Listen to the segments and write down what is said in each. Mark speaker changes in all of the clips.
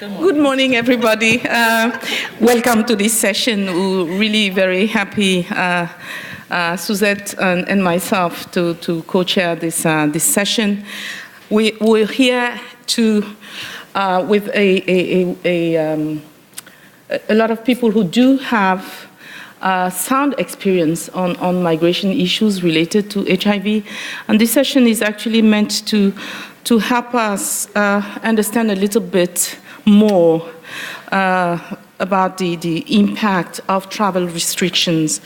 Speaker 1: Good morning, everybody. Welcome to this session. We're really very happy, Suzette and myself, to co-chair this session. We're here with a lot of people who do have sound experience on migration issues related to HIV. And this session is actually meant to help us understand a little bit more about the impact of travel restrictions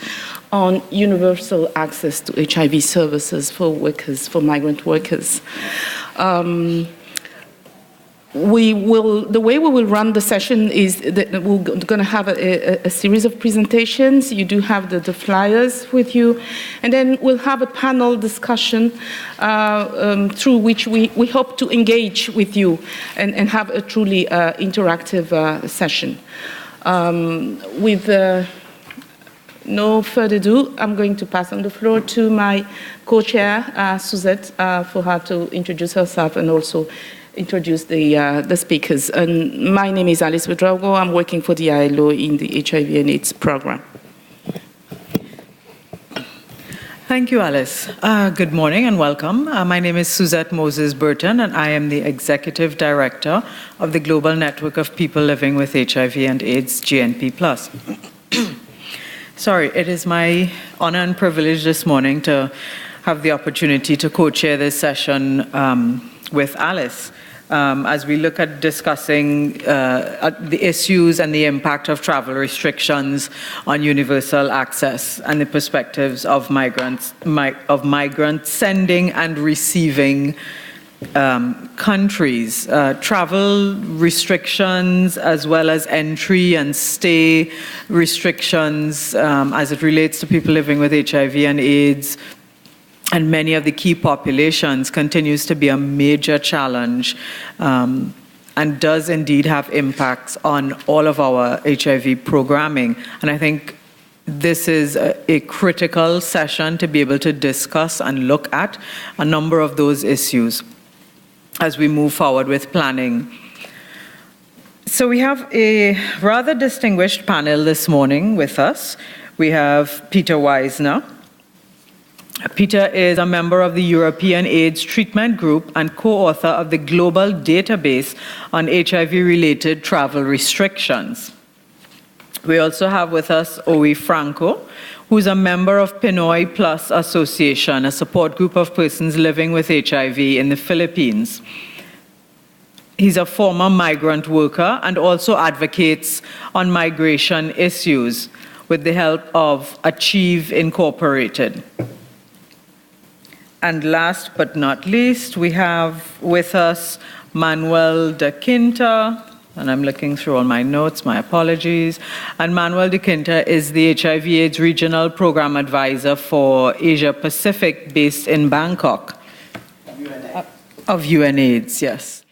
Speaker 1: on universal access to HIV services for workers, for migrant workers. The way we will run the session is that we're going to have a series of presentations. You do have the flyers with you. And then we'll have a panel discussion through which we hope to engage with you and have a truly interactive session. With no further ado, I'm going to pass on the floor to my co-chair, Suzette, for her to introduce herself and also introduce the speakers. And my name is Alice Ouedraogo. I'm working for the ILO in the HIV and AIDS program.
Speaker 2: Thank you, Alice. Good morning and welcome. My name is Suzette Moses Burton, and I am the Executive Director of the Global Network of People Living with HIV and AIDS, GNP+. Sorry, it is my honor and privilege this morning to have the opportunity to co-chair this session with Alice. As we look at discussing the issues and the impact of travel restrictions on universal access and the perspectives of migrants sending and receiving countries. Travel restrictions as well as entry and stay restrictions as it relates to people living with HIV and AIDS and many of the key populations continues to be a major challenge and does indeed have impacts on all of our HIV programming. And I think this is a critical session to be able to discuss and look at a number of those issues as we move forward with planning. So we have a rather distinguished panel this morning with us. We have Peter Weisner. Peter is a member of the European AIDS Treatment Group and co-author of the Global Database on HIV-related travel restrictions. We also have with us Owe Franco, who's a member of Pinoy Plus Association, a support group of persons living with HIV in the Philippines. He's a former migrant worker and also advocates on migration issues with the help of Achieve Incorporated. And last but not least, we have with us Manuel De Quinta, and I'm looking through all my notes, my apologies. And Manuel De Quinta is the HIV/AIDS Regional Program Advisor for Asia Pacific based in Bangkok. Of UNAIDS, yes.